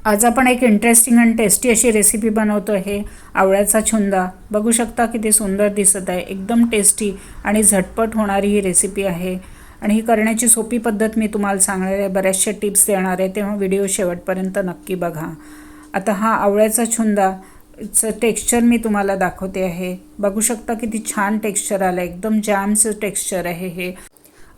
आज आपण एक इंटरेस्टिंग आणि टेस्टी अशी रेसिपी बनवतो आहे, आवळ्याचा छुंदा. बघू शकता किती सुंदर दिसत आहे. एकदम टेस्टी आणि झटपट होणारी ही रेसिपी आहे आणि ही करण्याची सोपी पद्धत मी तुम्हाला सांगणार आहे. बऱ्याचशा टिप्स देणार आहे, तेव्हा व्हिडिओ शेवटपर्यंत नक्की बघा. आता हा आवळ्याचा छुंदाचं टेक्स्चर मी तुम्हाला दाखवते आहे. बघू शकता किती छान टेक्स्चर आलं, एकदम जॅमचं टेक्स्चर आहे हे.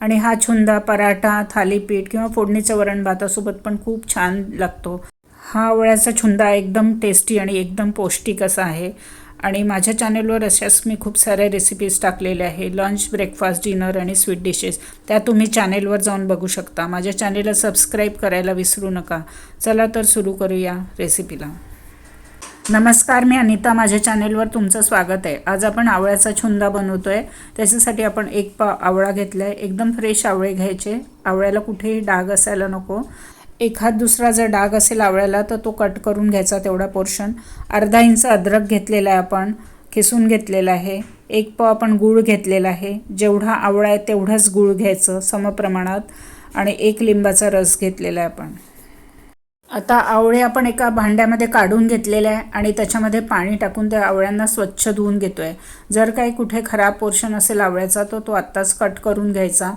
आणि हा छुंदा पराठा, थालीपीठ किंवा फोडणीच्या वरण भातासोबत पण खूप छान लागतो. हा आवळ्याचा छुंदा एकदम टेस्टी आणि एकदम पौष्टिक असा आहे. आणि माझ्या चॅनलवर अशाच मी खूप साऱ्या रेसिपीज टाकलेल्या आहे, लंच, ब्रेकफास्ट, डिनर आणि स्वीट डिशेस. त्या तुम्ही चॅनेलवर जाऊन बघू शकता. माझ्या चॅनेलला सबस्क्राईब करायला विसरू नका. चला तर सुरू करूया रेसिपीला. नमस्कार, मी अनिता. माझ्या चॅनेलवर तुमचं स्वागत आहे. आज आपण आवळ्याचा छुंदा बनवतो आहे. त्याच्यासाठी आपण एक पाव आवळा घेतला आहे. एकदम फ्रेश आवळे घ्यायचे. आवळ्याला कुठेही डाग असायला नको. एखाद दुसरा जर डाग असेल आवळ्याला तर तो कट करून घ्यायचा, तेवढा पोर्शन. अर्धा इंच अद्रक घेतलेला आहे, आपण किसून घेतलेला आहे. एक पाव आपण गूळ घेतलेला आहे. जेवढा आवळा आहे तेवढाच गूळ घ्यायचं समप्रमाणात. आणि एक लिंबाचा रस घेतलेला आहे आपण. आता आवळे आपण एका भांड्यामध्ये काढून घेतलेले आहे आणि त्याच्यामध्ये पाणी टाकून त्या आवळ्यांना स्वच्छ धुवून घेतो आहे. जर काही कुठे खराब पोर्शन असेल आवळ्याचा तर तो आत्ताच कट करून घ्यायचा.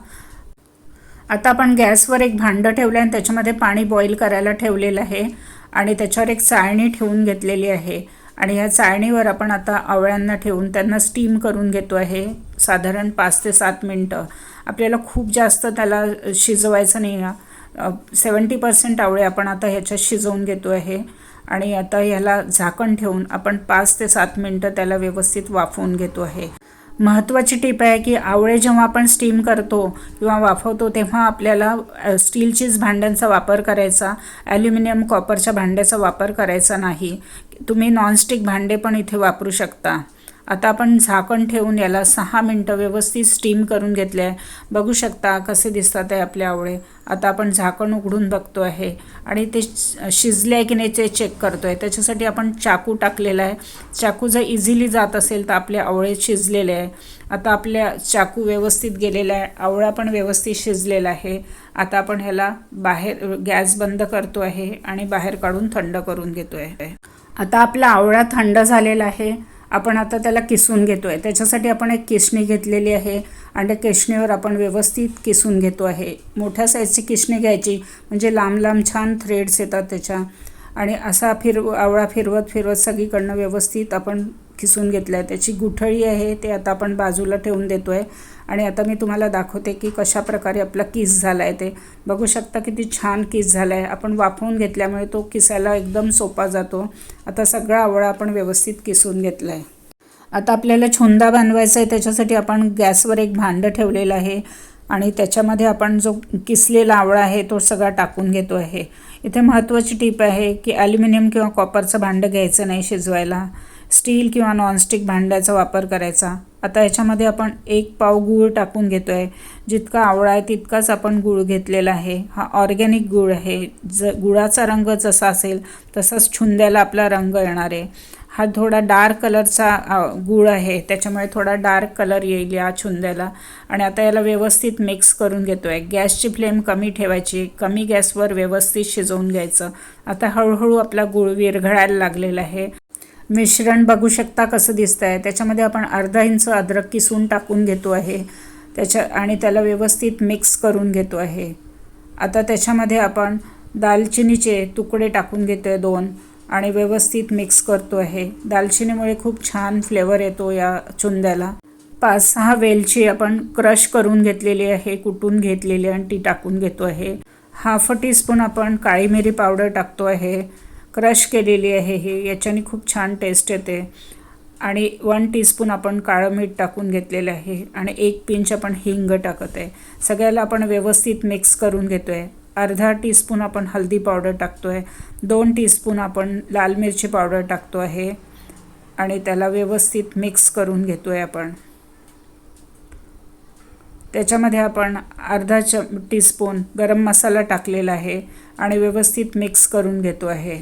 आता आपण गॅसवर एक भांडं ठेवलं आहे आणि त्याच्यामध्ये पाणी बॉईल करायला ठेवलेलं आहे आणि त्याच्यावर एक चाळणी ठेवून घेतलेली आहे. आणि ह्या चाळणीवर आपण आता आवळ्यांना ठेवून त्यांना स्टीम करून घेतो आहे, साधारण 5 ते 7 मिनटं. आपल्याला खूप जास्त त्याला शिजवायचं नाही आहे. 70% आवळे आपण आता ह्याच्यात शिजवून घेतो आहे. आणि आता ह्याला झाकण ठेवून आपण 5 ते 7 मिनटं त्याला व्यवस्थित वाफवून घेतो आहे. महत्त्वाची टीप आहे की आवळे जेव्हा आपण स्टीम करतो किंवा वाफवतो तेव्हा आपल्याला स्टीलचीच भांड्यांचा वापर करायचा, ॲल्युमिनियम, कॉपरच्या भांड्याचा वापर करायचा नाही. तुम्ही नॉनस्टिक भांडे पण इथे वापरू शकता. आता आपण झाकण ठेवून याला 6 मिनटं व्यवस्थित स्टीम करून घेतले आहे. बघू शकता कसे दिसतात आहे आपले आवळे. आता आपण झाकण उघडून बघतो आहे आणि ते शिजले आहे की नाही ते चेक करतो आहे. त्याच्यासाठी आपण चाकू टाकलेला आहे. चाकू जर इझिली जात असेल तर आपले आवळे शिजलेले आहे. आता आपल्या चाकू व्यवस्थित गेलेला आहे, आवळा पण व्यवस्थित शिजलेला आहे. आता आपण ह्याला बाहेर गॅस बंद करतो आहे आणि बाहेर काढून थंड करून घेतो आहे. आता आपला आवळा थंड झालेला आहे. आपण आता त्याला किसून घेतो आहे. त्याच्यासाठी आपण एक किसणी घेतलेली आहे आणि त्या किसणीवर आपण व्यवस्थित किसून घेतो आहे. मोठ्या साईजची किसणी घ्यायची म्हणजे लांब लांब छान थ्रेड्स येतात त्याच्या. आणि असा आवळा फिरवत सगळीकडनं व्यवस्थित आपण किसून घेतला आहे. त्याची गुठळी आहे ते आता आपण बाजूला ठेवून देतो आहे. आणि आता मी तुम्हाला दाखवते की कशा प्रकारे आपला किस झाला आहे ते. बघू शकता किती छान किस झाला आहे. आपण वाफवून घेतल्यामुळे तो किसायला एकदम सोपा जातो. आता सगळा आवळा आपण व्यवस्थित किसून घेतला आहे. आता आपल्याला छुंदा बनवायचा आहे. त्याच्यासाठी आपण गॅसवर एक भांडं ठेवलेलं आहे आणि त्याच्यामध्ये आपण जो किसलेला आवळा आहे तो सगळा टाकून घेतो आहे. इथे महत्त्वाची टीप आहे की ॲल्युमिनियम किंवा कॉपरचं भांडं घ्यायचं नाही शिजवायला. स्टील किंवा नॉनस्टिक भांड्याचा वापर करायचा. आता याच्यामध्ये आपण 1 पाव गूळ टाकून घेतो आहे. जितका आवळा आहे तितकाच आपण गूळ घेतलेला आहे. हा ऑर्गॅनिक गूळ आहे. गुळाचा रंग जसा असेल तसाच छुंद्याला आपला रंग येणार आहे. हा थोडा डार्क कलरचा गूळ आहे, त्याच्यामुळे थोडा डार्क कलर येईल या छुंद्याला. आणि आता याला व्यवस्थित मिक्स करून घेतो आहे. गॅसची फ्लेम कमी ठेवायची, कमी गॅसवर व्यवस्थित शिजवून घ्यायचं. आता हळूहळू आपला गूळ विरघळायला लागलेला आहे. मिश्रण बघू शकता कसं दिसतं आहे. त्याच्यामध्ये आपण अर्धा इंच अद्रक किसून टाकून घेतो आहे आणि त्याला व्यवस्थित मिक्स करून घेतो आहे. आता त्याच्यामध्ये आपण दालचिनीचे तुकडे टाकून घेतो आहे 2 आणि व्यवस्थित मिक्स करतो आहे. दालचिनीमुळे खूप छान फ्लेवर येतो या छुंद्याला. 5-6 वेलची आपण क्रश करून घेतलेली आहे, कुटून घेतलेली आणि ती टाकून घेतो आहे. 1/2 टीस्पून आपण काळी मिरी पावडर टाकतो आहे, क्रश केलेली आहे ही. याच्याने खूप छान टेस्ट येते. आणि 1 टीस्पून आपण काळं मीठ टाकून घेतलेलं आहे आणि 1 पिंच आपण हिंग टाकत आहे. सगळ्याला आपण व्यवस्थित मिक्स करून घेतो आहे. अर्धा टीस्पून आपण हळदी पावडर टाकतो आहे. 2 टीस्पून आपण लाल मिरची पावडर टाकतो आहे आणि त्याला व्यवस्थित मिक्स करून घेतो आहे आपण. त्याच्यामध्ये आपण अर्धा टीस्पून गरम मसाला टाकलेला आहे आणि व्यवस्थित मिक्स करून घेतो आहे.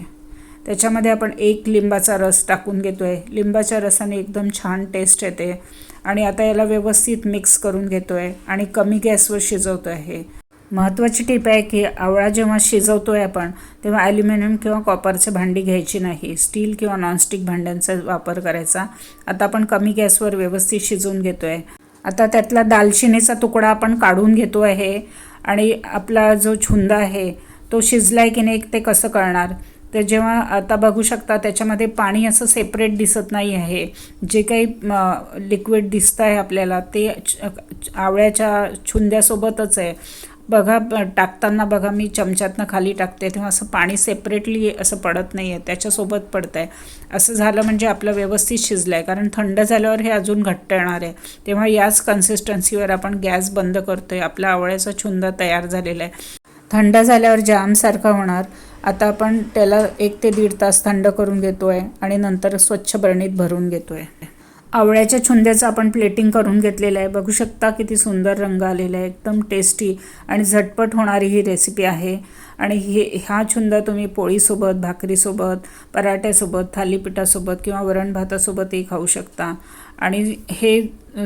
त्याच्यामध्ये आपण 1 लिंबाचा रस टाकून घेतो आहे. लिंबाच्या रसाने एकदम छान टेस्ट येते. आणि आता याला व्यवस्थित मिक्स करून घेतो आहे आणि कमी गॅसवर शिजवतो आहे. महत्त्वाची टीप आहे की आवळा जेव्हा शिजवतोय आपण तेव्हा ॲल्युमिनियम किंवा कॉपरची भांडी घ्यायची नाही, स्टील किंवा नॉनस्टिक भांड्यांचा वापर करायचा. आता आपण कमी गॅसवर व्यवस्थित शिजवून घेतो आहे. आता त्यातला दालचिनीचा तुकडा आपण काढून घेतो आहे आणि आपला जो छुंदा आहे तो शिजला आहे की नाही ते कसं कळणार, तर जेव्हा आता बघू शकता त्याच्यामध्ये पाणी असं सेपरेट दिसत नाही आहे. जे काही लिक्विड दिसतं आहे आपल्याला ते आवळ्याच्या छुंद्यासोबतच आहे. बघा टाकताना बघा मी चमच्यातनं खाली टाकते तेव्हा असं पाणी सेपरेटली असं पडत नाही आहे, त्याच्यासोबत पडतं आहे. असं झालं म्हणजे आपलं व्यवस्थित शिजलं आहे, कारण थंड झाल्यावर हे अजून घट्ट येणार आहे. तेव्हा याच कन्सिस्टन्सीवर आपण गॅस बंद करतो आहे. आपला आवळ्याचा छुंदा तयार झालेला आहे. थंड झाल्यावर जामसारखा होणार. आता आपण त्याला 1 ते 1.5 तास थंड करून घेतो आहे आणि नंतर स्वच्छ बरणीत भरून घेतो आहे. आवळ्याच्या छुंद्याचं आपण प्लेटिंग करून घेतलेलं आहे. बघू शकता किती सुंदर रंग आलेला आहे. एकदम टेस्टी आणि झटपट होणारी ही रेसिपी आहे. आणि हा छुंदा तुम्ही पोळीसोबत, भाकरीसोबत, पराठ्यासोबत, थालीपीठासोबत किंवा वरण भातासोबतही खाऊ शकता. आणि हे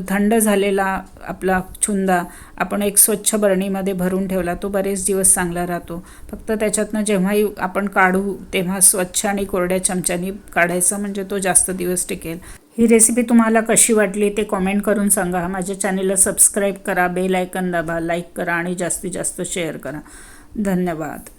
थंड झालेला आपला छुंदा आपण एक स्वच्छ बरणीमध्ये भरून ठेवला, तो बरेच दिवस चांगला राहतो. फक्त त्याच्यातनं जेव्हाही आपण काढू तेव्हा स्वच्छ आणि कोरड्या चमच्यानी काढायचा, म्हणजे तो जास्त दिवस टिकेल. ही रेसिपी तुम्हाला कशी वाटली ते कॉमेंट करून सांगा. माझ्या चॅनेलला सबस्क्राईब करा, बेल आयकन दाबा, लाईक करा आणि जास्तीत जास्त शेअर करा. धन्यवाद.